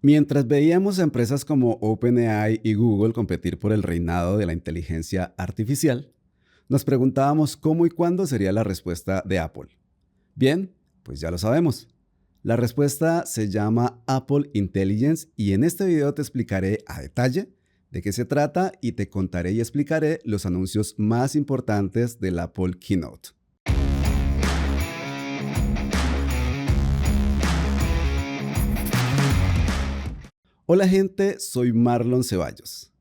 Mientras veíamos a empresas como OpenAI y Google competir por el reinado de la inteligencia artificial, nos preguntábamos cómo y cuándo sería la respuesta de Apple. Bien, pues ya lo sabemos. La respuesta se llama Apple Intelligence y en este video te explicaré a detalle de qué se trata y te contaré y explicaré los anuncios más importantes del Apple Keynote. Hola gente, soy Marlon Ceballos.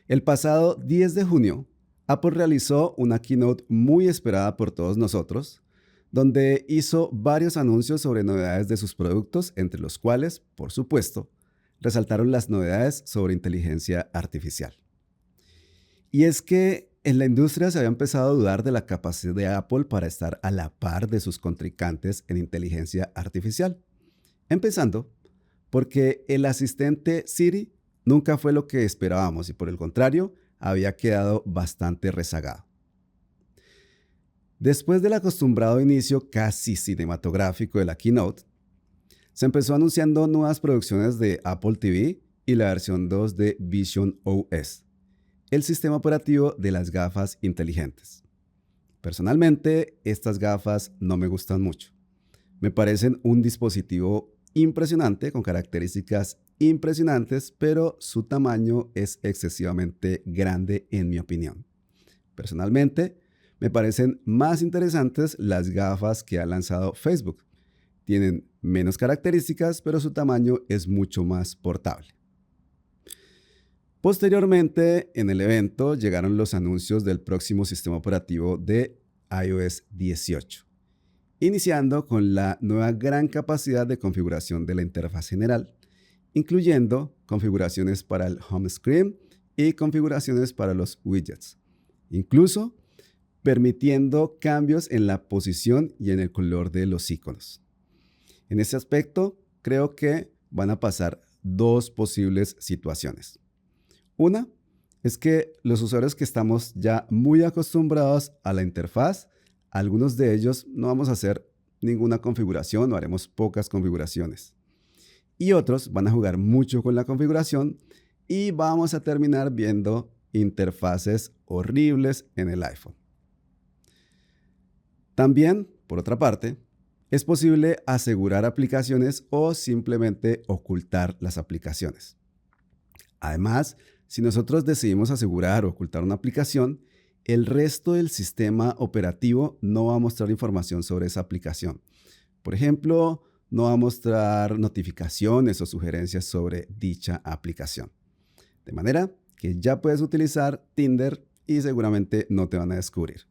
El pasado 10 de junio, Apple realizó una keynote muy esperada por todos nosotros, donde hizo varios anuncios sobre novedades de sus productos, entre los cuales, por supuesto, resaltaron las novedades sobre inteligencia artificial. Y es que en la industria se había empezado a dudar de la capacidad de Apple para estar a la par de sus contrincantes en inteligencia artificial, empezando porque el asistente Siri nunca fue lo que esperábamos y por el contrario, había quedado bastante rezagado. Después del acostumbrado inicio casi cinematográfico de la keynote, se empezó anunciando nuevas producciones de Apple TV y la versión 2 de Vision OS, el sistema operativo de las gafas inteligentes. Personalmente, estas gafas no me gustan mucho. Me parecen un dispositivo impresionante, con características impresionantes, pero su tamaño es excesivamente grande en mi opinión. Personalmente, me parecen más interesantes las gafas que ha lanzado Facebook. Tienen menos características, pero su tamaño es mucho más portable. Posteriormente, en el evento llegaron los anuncios del próximo sistema operativo de iOS 18. Iniciando con la nueva gran capacidad de configuración de la interfaz general, incluyendo configuraciones para el home screen y configuraciones para los widgets, incluso permitiendo cambios en la posición y en el color de los iconos. En este aspecto, creo que van a pasar dos posibles situaciones. Una es que los usuarios que estamos ya muy acostumbrados a la interfaz, algunos de ellos no vamos a hacer ninguna configuración o haremos pocas configuraciones. Y otros van a jugar mucho con la configuración y vamos a terminar viendo interfaces horribles en el iPhone. También, por otra parte, es posible asegurar aplicaciones o simplemente ocultar las aplicaciones. Además, si nosotros decidimos asegurar o ocultar una aplicación, el resto del sistema operativo no va a mostrar información sobre esa aplicación. Por ejemplo, no va a mostrar notificaciones o sugerencias sobre dicha aplicación. De manera que ya puedes utilizar Tinder y seguramente no te van a descubrir.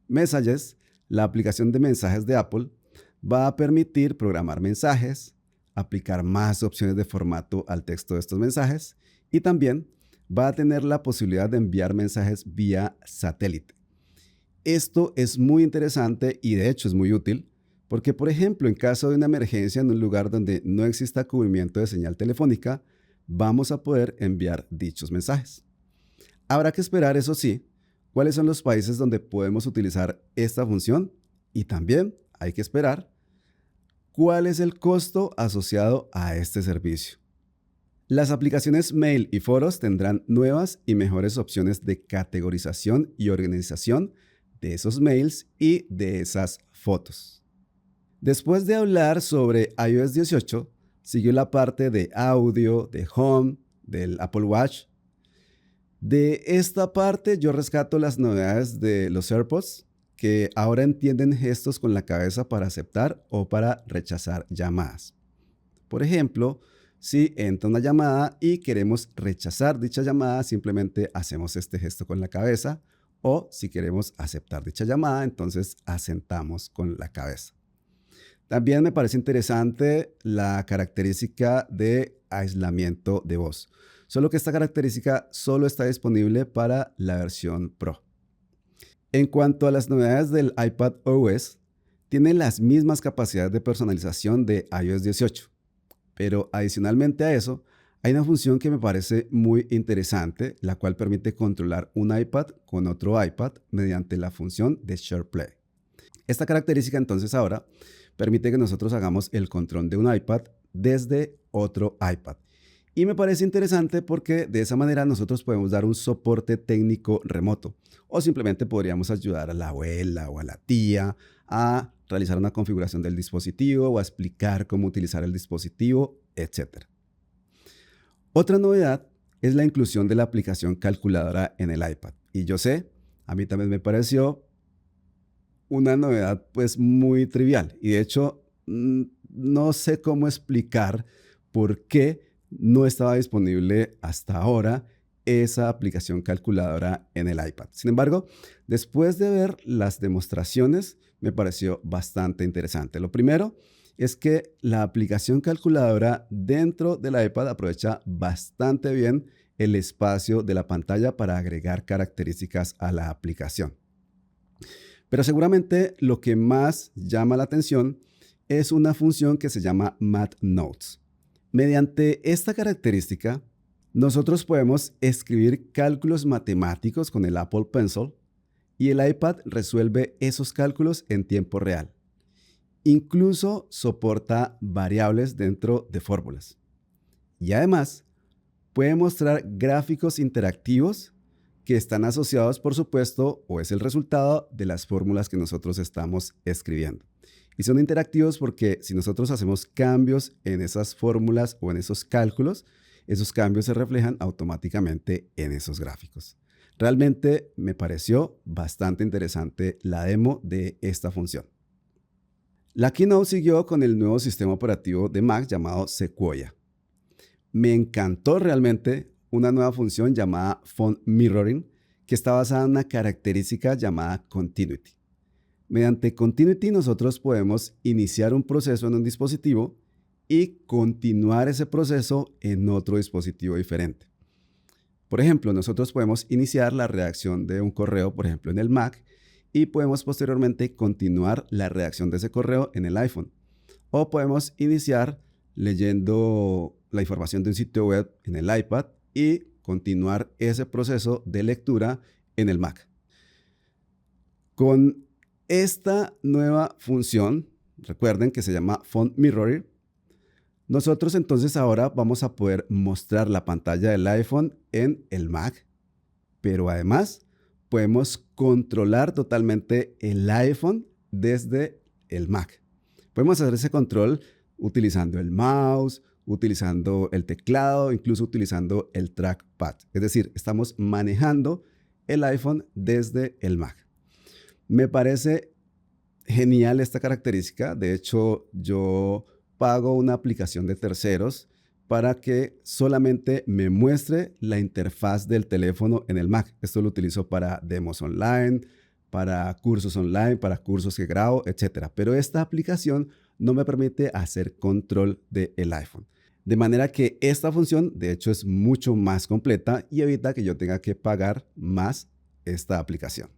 Messages, la aplicación de mensajes de Apple, va a permitir programar mensajes, aplicar más opciones de formato al texto de estos mensajes y también va a tener la posibilidad de enviar mensajes vía satélite. Esto es muy interesante y de hecho es muy útil porque, por ejemplo, en caso de una emergencia en un lugar donde no exista cubrimiento de señal telefónica, vamos a poder enviar dichos mensajes. Habrá que esperar, eso sí, cuáles son los países donde podemos utilizar esta función y también hay que esperar cuál es el costo asociado a este servicio. Las aplicaciones Mail y Foros tendrán nuevas y mejores opciones de categorización y organización de esos mails y de esas fotos. Después de hablar sobre iOS 18, siguió la parte de audio, de Home, del Apple Watch. De esta parte yo rescato las novedades de los AirPods, que ahora entienden gestos con la cabeza para aceptar o para rechazar llamadas. Por ejemplo, si entra una llamada y queremos rechazar dicha llamada, simplemente hacemos este gesto con la cabeza, o si queremos aceptar dicha llamada, entonces asentamos con la cabeza. También me parece interesante la característica de aislamiento de voz, solo que esta característica solo está disponible para la versión Pro. En cuanto a las novedades del iPad OS, tiene las mismas capacidades de personalización de iOS 18. Pero adicionalmente a eso, hay una función que me parece muy interesante, la cual permite controlar un iPad con otro iPad mediante la función de SharePlay. Esta característica entonces ahora permite que nosotros hagamos el control de un iPad desde otro iPad. Y me parece interesante porque de esa manera nosotros podemos dar un soporte técnico remoto o simplemente podríamos ayudar a la abuela o a la tía a realizar una configuración del dispositivo o a explicar cómo utilizar el dispositivo, etc. Otra novedad es la inclusión de la aplicación calculadora en el iPad. Y yo sé, a mí también me pareció una novedad pues muy trivial. Y de hecho, no sé cómo explicar por qué no estaba disponible hasta ahora esa aplicación calculadora en el iPad. Sin embargo, después de ver las demostraciones, me pareció bastante interesante. Lo primero es que la aplicación calculadora dentro del iPad aprovecha bastante bien el espacio de la pantalla para agregar características a la aplicación. Pero seguramente lo que más llama la atención es una función que se llama Math Notes. Mediante esta característica, nosotros podemos escribir cálculos matemáticos con el Apple Pencil y el iPad resuelve esos cálculos en tiempo real. Incluso soporta variables dentro de fórmulas. Y además, puede mostrar gráficos interactivos que están asociados, por supuesto, o es el resultado de las fórmulas que nosotros estamos escribiendo. Y son interactivos porque si nosotros hacemos cambios en esas fórmulas o en esos cálculos, esos cambios se reflejan automáticamente en esos gráficos. Realmente me pareció bastante interesante la demo de esta función. La Keynote siguió con el nuevo sistema operativo de Mac llamado Sequoia. Me encantó realmente una nueva función llamada Font Mirroring que está basada en una característica llamada Continuity. Mediante Continuity nosotros podemos iniciar un proceso en un dispositivo y continuar ese proceso en otro dispositivo diferente. Por ejemplo, nosotros podemos iniciar la redacción de un correo, por ejemplo, en el Mac, y podemos posteriormente continuar la redacción de ese correo en el iPhone. O podemos iniciar leyendo la información de un sitio web en el iPad y continuar ese proceso de lectura en el Mac. Con esta nueva función, recuerden que se llama Font Mirroring, nosotros entonces ahora vamos a poder mostrar la pantalla del iPhone en el Mac, pero además podemos controlar totalmente el iPhone desde el Mac. Podemos hacer ese control utilizando el mouse, utilizando el teclado, incluso utilizando el trackpad. Es decir, estamos manejando el iPhone desde el Mac. Me parece genial esta característica. De hecho, yo pago una aplicación de terceros para que solamente me muestre la interfaz del teléfono en el Mac. Esto lo utilizo para demos online, para cursos online, para cursos que grabo, etc. Pero esta aplicación no me permite hacer control del iPhone. De manera que esta función, de hecho, es mucho más completa y evita que yo tenga que pagar más esta aplicación.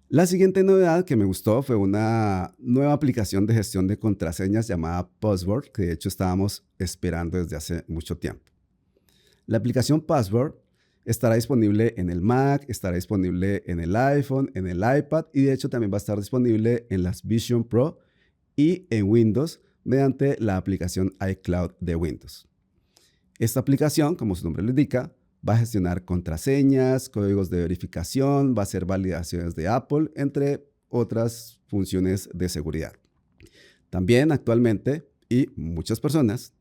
La siguiente novedad que me gustó fue una nueva aplicación de gestión de contraseñas llamada Password, que de hecho estábamos esperando desde hace mucho tiempo. La aplicación Password estará disponible en el Mac, estará disponible en el iPhone, en el iPad y de hecho también va a estar disponible en las Vision Pro y en Windows mediante la aplicación iCloud de Windows. Esta aplicación, como su nombre lo indica, va a gestionar contraseñas, códigos de verificación, va a hacer validaciones de Apple, entre otras funciones de seguridad. También actualmente, y muchas personas,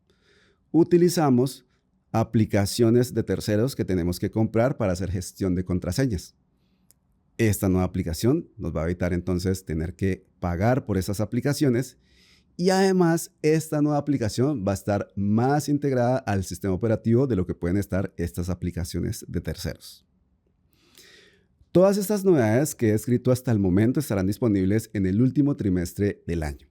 utilizamos aplicaciones de terceros que tenemos que comprar para hacer gestión de contraseñas. Esta nueva aplicación nos va a evitar entonces tener que pagar por esas aplicaciones y además esta nueva aplicación va a estar más integrada al sistema operativo de lo que pueden estar estas aplicaciones de terceros. Todas estas novedades que he escrito hasta el momento estarán disponibles en el último trimestre del año.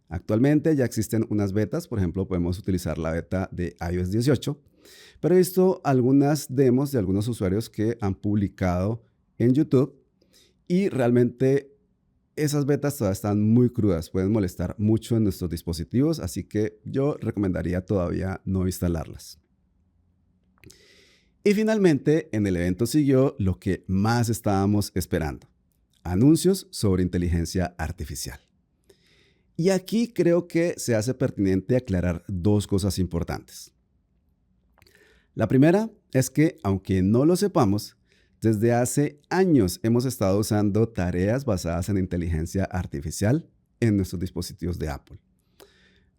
Actualmente ya existen unas betas, por ejemplo, podemos utilizar la beta de iOS 18, pero he visto algunas demos de algunos usuarios que han publicado en YouTube y realmente esas betas todavía están muy crudas, pueden molestar mucho en nuestros dispositivos, así que yo recomendaría todavía no instalarlas. Y finalmente, en el evento siguió lo que más estábamos esperando, anuncios sobre inteligencia artificial. Y aquí creo que se hace pertinente aclarar dos cosas importantes. La primera es que, aunque no lo sepamos, desde hace años hemos estado usando tareas basadas en inteligencia artificial en nuestros dispositivos de Apple.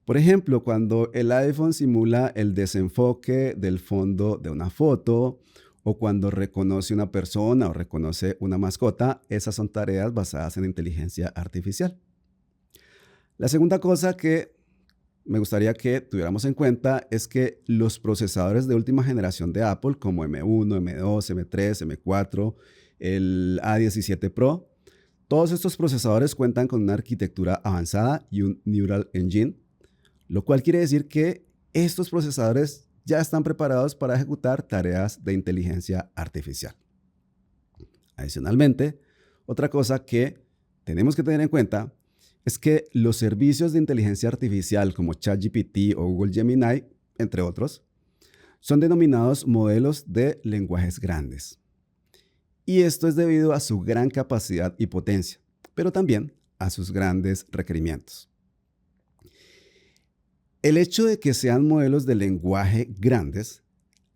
Por ejemplo, cuando el iPhone simula el desenfoque del fondo de una foto o cuando reconoce una persona o reconoce una mascota, esas son tareas basadas en inteligencia artificial. La segunda cosa que me gustaría que tuviéramos en cuenta es que los procesadores de última generación de Apple, como M1, M2, M3, M4, el A17 Pro, todos estos procesadores cuentan con una arquitectura avanzada y un Neural Engine, lo cual quiere decir que estos procesadores ya están preparados para ejecutar tareas de inteligencia artificial. Adicionalmente, otra cosa que tenemos que tener en cuenta es que los servicios de inteligencia artificial como ChatGPT o Google Gemini, entre otros, son denominados modelos de lenguajes grandes. Y esto es debido a su gran capacidad y potencia, pero también a sus grandes requerimientos. El hecho de que sean modelos de lenguaje grandes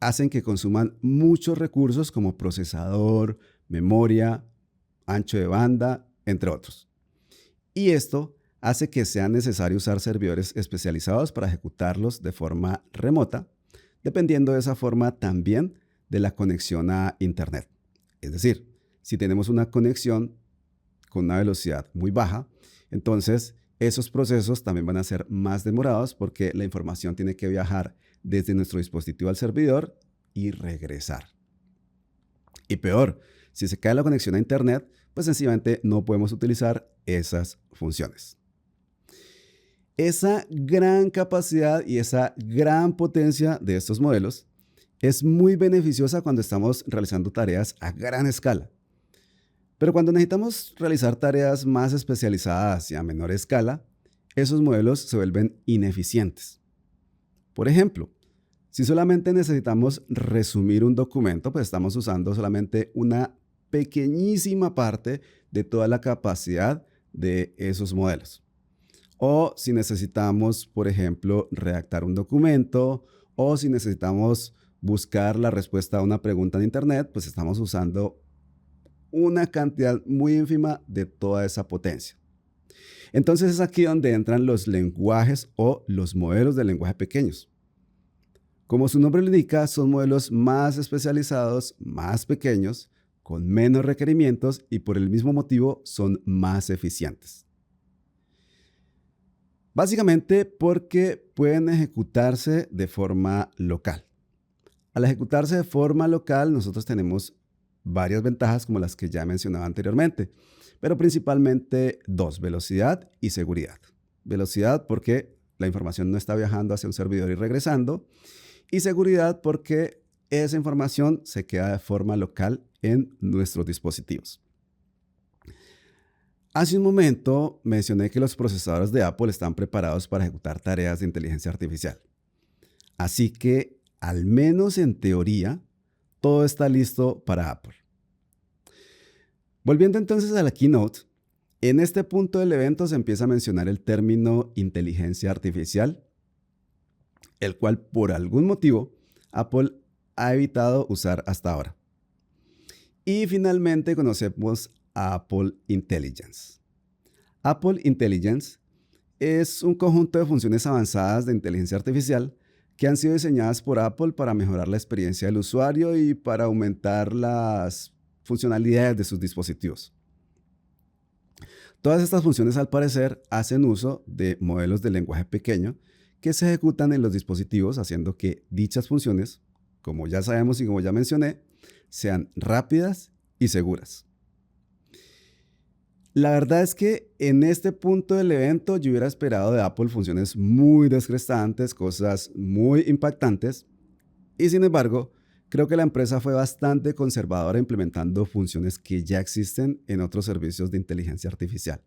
hacen que consuman muchos recursos como procesador, memoria, ancho de banda, entre otros. Y esto hace que sea necesario usar servidores especializados para ejecutarlos de forma remota, dependiendo de esa forma también de la conexión a Internet. Es decir, si tenemos una conexión con una velocidad muy baja, entonces esos procesos también van a ser más demorados porque la información tiene que viajar desde nuestro dispositivo al servidor y regresar. Y peor, si se cae la conexión a Internet, pues sencillamente no podemos utilizar esas funciones. Esa gran capacidad y esa gran potencia de estos modelos es muy beneficiosa cuando estamos realizando tareas a gran escala. Pero cuando necesitamos realizar tareas más especializadas y a menor escala, esos modelos se vuelven ineficientes. Por ejemplo, si solamente necesitamos resumir un documento, pues estamos usando solamente una pequeñísima parte de toda la capacidad de esos modelos. O si necesitamos, por ejemplo, redactar un documento, o si necesitamos buscar la respuesta a una pregunta en Internet, pues estamos usando una cantidad muy ínfima de toda esa potencia. Entonces es aquí donde entran los lenguajes o los modelos de lenguaje pequeños. Como su nombre lo indica, son modelos más especializados, más pequeños, con menos requerimientos y por el mismo motivo son más eficientes. Básicamente porque pueden ejecutarse de forma local. Al ejecutarse de forma local, nosotros tenemos varias ventajas como las que ya mencionaba anteriormente, pero principalmente dos: velocidad y seguridad. Velocidad porque la información no está viajando hacia un servidor y regresando, y seguridad porque esa información se queda de forma local en nuestros dispositivos. Hace un momento mencioné que los procesadores de Apple están preparados para ejecutar tareas de inteligencia artificial. Así que, al menos en teoría, todo está listo para Apple. Volviendo entonces a la keynote, en este punto del evento se empieza a mencionar el término inteligencia artificial, el cual por algún motivo Apple ha evitado usar hasta ahora. Y finalmente conocemos a Apple Intelligence. Apple Intelligence es un conjunto de funciones avanzadas de inteligencia artificial que han sido diseñadas por Apple para mejorar la experiencia del usuario y para aumentar las funcionalidades de sus dispositivos. Todas estas funciones, al parecer, hacen uso de modelos de lenguaje pequeño que se ejecutan en los dispositivos, haciendo que dichas funciones, como ya sabemos y como ya mencioné, sean rápidas y seguras. La verdad es que en este punto del evento yo hubiera esperado de Apple funciones muy descrestantes, cosas muy impactantes, y sin embargo, creo que la empresa fue bastante conservadora implementando funciones que ya existen en otros servicios de inteligencia artificial,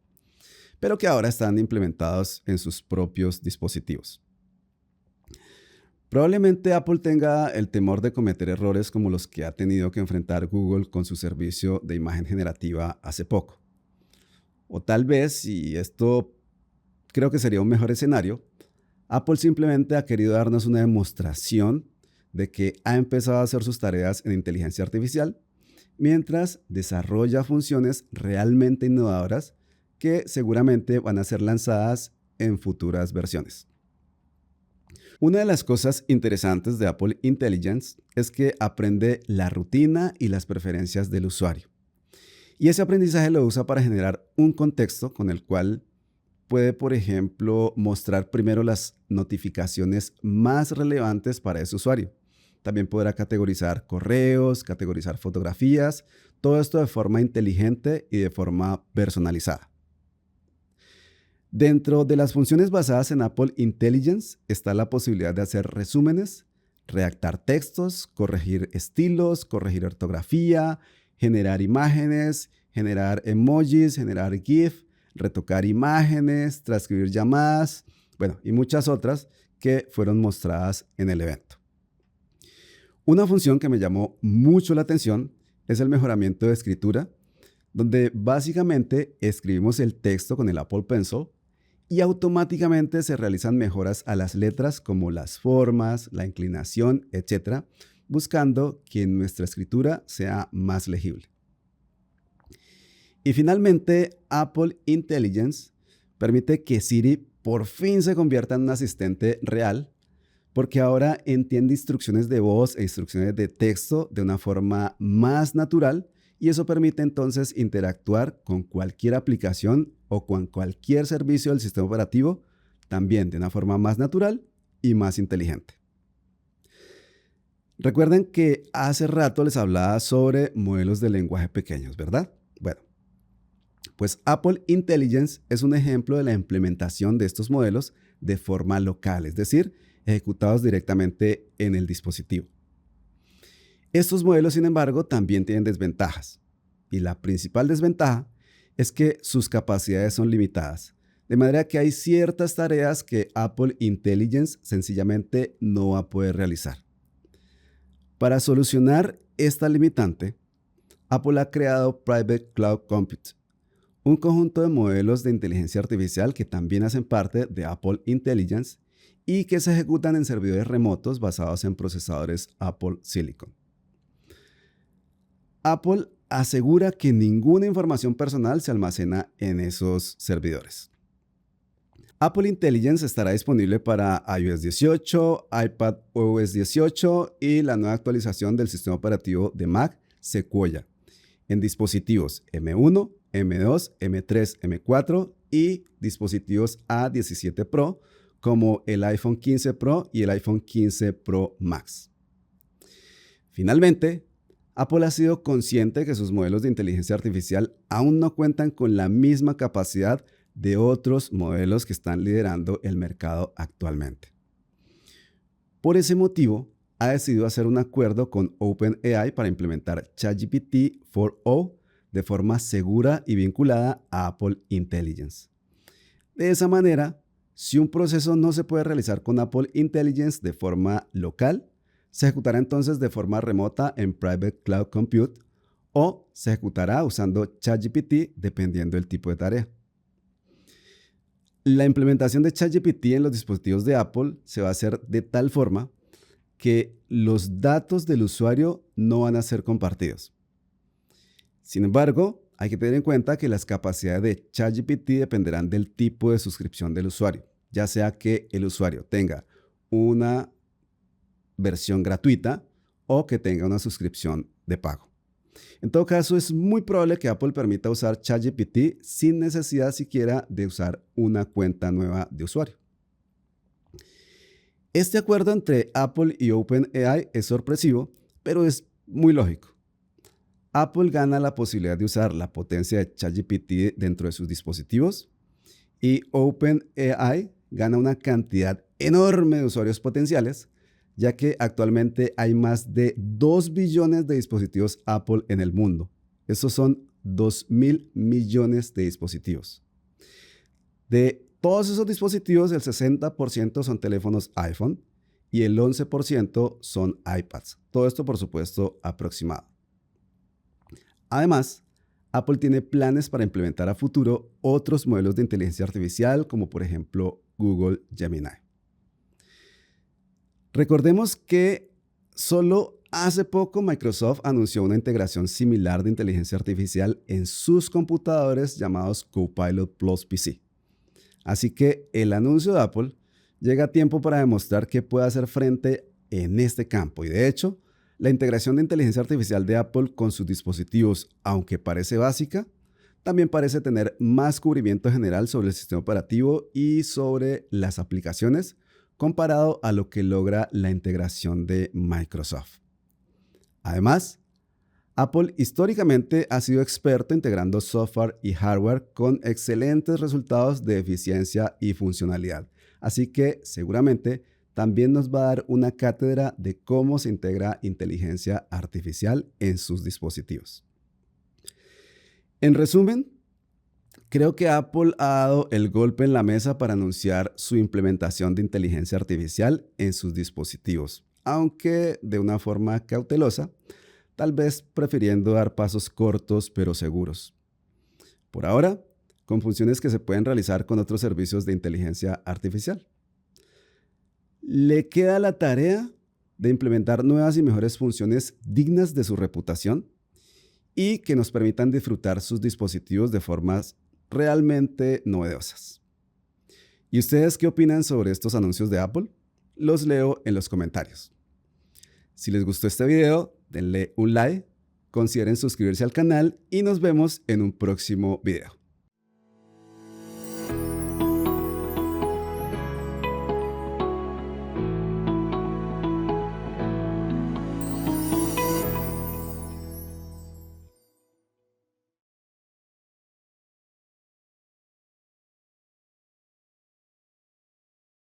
pero que ahora están implementados en sus propios dispositivos. Probablemente Apple tenga el temor de cometer errores como los que ha tenido que enfrentar Google con su servicio de imagen generativa hace poco. O tal vez, y esto creo que sería un mejor escenario, Apple simplemente ha querido darnos una demostración de que ha empezado a hacer sus tareas en inteligencia artificial mientras desarrolla funciones realmente innovadoras que seguramente van a ser lanzadas en futuras versiones. Una de las cosas interesantes de Apple Intelligence es que aprende la rutina y las preferencias del usuario. Y ese aprendizaje lo usa para generar un contexto con el cual puede, por ejemplo, mostrar primero las notificaciones más relevantes para ese usuario. También podrá categorizar correos, categorizar fotografías, todo esto de forma inteligente y de forma personalizada. Dentro de las funciones basadas en Apple Intelligence está la posibilidad de hacer resúmenes, redactar textos, corregir estilos, corregir ortografía, generar imágenes, generar emojis, generar GIF, retocar imágenes, transcribir llamadas, y muchas otras que fueron mostradas en el evento. Una función que me llamó mucho la atención es el mejoramiento de escritura, donde básicamente escribimos el texto con el Apple Pencil y automáticamente se realizan mejoras a las letras como las formas, la inclinación, etc., buscando que nuestra escritura sea más legible. Y finalmente, Apple Intelligence permite que Siri por fin se convierta en un asistente real, porque ahora entiende instrucciones de voz e instrucciones de texto de una forma más natural y eso permite entonces interactuar con cualquier aplicación o con cualquier servicio del sistema operativo también de una forma más natural y más inteligente. Recuerden que hace rato les hablaba sobre modelos de lenguaje pequeños, ¿verdad? Bueno, pues Apple Intelligence es un ejemplo de la implementación de estos modelos de forma local, es decir, ejecutados directamente en el dispositivo. Estos modelos, sin embargo, también tienen desventajas. Y la principal desventaja es que sus capacidades son limitadas. De manera que hay ciertas tareas que Apple Intelligence sencillamente no va a poder realizar. Para solucionar esta limitante, Apple ha creado Private Cloud Compute, un conjunto de modelos de inteligencia artificial que también hacen parte de Apple Intelligence y que se ejecutan en servidores remotos basados en procesadores Apple Silicon. Apple asegura que ninguna información personal se almacena en esos servidores. Apple Intelligence estará disponible para iOS 18, iPadOS 18 y la nueva actualización del sistema operativo de Mac, Sequoia, en dispositivos M1, M2, M3, M4 y dispositivos A17 Pro como el iPhone 15 Pro y el iPhone 15 Pro Max. Finalmente, Apple ha sido consciente que sus modelos de inteligencia artificial aún no cuentan con la misma capacidad de otros modelos que están liderando el mercado actualmente. Por ese motivo, ha decidido hacer un acuerdo con OpenAI para implementar ChatGPT 4o de forma segura y vinculada a Apple Intelligence. De esa manera, si un proceso no se puede realizar con Apple Intelligence de forma local, se ejecutará entonces de forma remota en Private Cloud Compute o se ejecutará usando ChatGPT dependiendo del tipo de tarea. La implementación de ChatGPT en los dispositivos de Apple se va a hacer de tal forma que los datos del usuario no van a ser compartidos. Sin embargo, hay que tener en cuenta que las capacidades de ChatGPT dependerán del tipo de suscripción del usuario, ya sea que el usuario tenga una versión gratuita o que tenga una suscripción de pago. En todo caso, es muy probable que Apple permita usar ChatGPT sin necesidad siquiera de usar una cuenta nueva de usuario. Este acuerdo entre Apple y OpenAI es sorpresivo, pero es muy lógico. Apple gana la posibilidad de usar la potencia de ChatGPT dentro de sus dispositivos y OpenAI gana una cantidad enorme de usuarios potenciales, ya que actualmente hay más de 2 billones de dispositivos Apple en el mundo. Esos son 2.000 millones de dispositivos. De todos esos dispositivos, el 60% son teléfonos iPhone y el 11% son iPads. Todo esto, por supuesto, aproximado. Además, Apple tiene planes para implementar a futuro otros modelos de inteligencia artificial, como por ejemplo Google Gemini. Recordemos que solo hace poco Microsoft anunció una integración similar de inteligencia artificial en sus computadores llamados Copilot Plus PC. Así que el anuncio de Apple llega a tiempo para demostrar que puede hacer frente en este campo. Y de hecho, la integración de inteligencia artificial de Apple con sus dispositivos, aunque parece básica, también parece tener más cubrimiento general sobre el sistema operativo y sobre las aplicaciones comparado a lo que logra la integración de Microsoft. Además, Apple históricamente ha sido experto integrando software y hardware con excelentes resultados de eficiencia y funcionalidad. Así que seguramente también nos va a dar una cátedra de cómo se integra inteligencia artificial en sus dispositivos. En resumen, creo que Apple ha dado el golpe en la mesa para anunciar su implementación de inteligencia artificial en sus dispositivos, aunque de una forma cautelosa, tal vez prefiriendo dar pasos cortos pero seguros. Por ahora, con funciones que se pueden realizar con otros servicios de inteligencia artificial. Le queda la tarea de implementar nuevas y mejores funciones dignas de su reputación y que nos permitan disfrutar sus dispositivos de formas realmente novedosas. ¿Y ustedes qué opinan sobre estos anuncios de Apple? Los leo en los comentarios. Si les gustó este video, denle un like, consideren suscribirse al canal y nos vemos en un próximo video.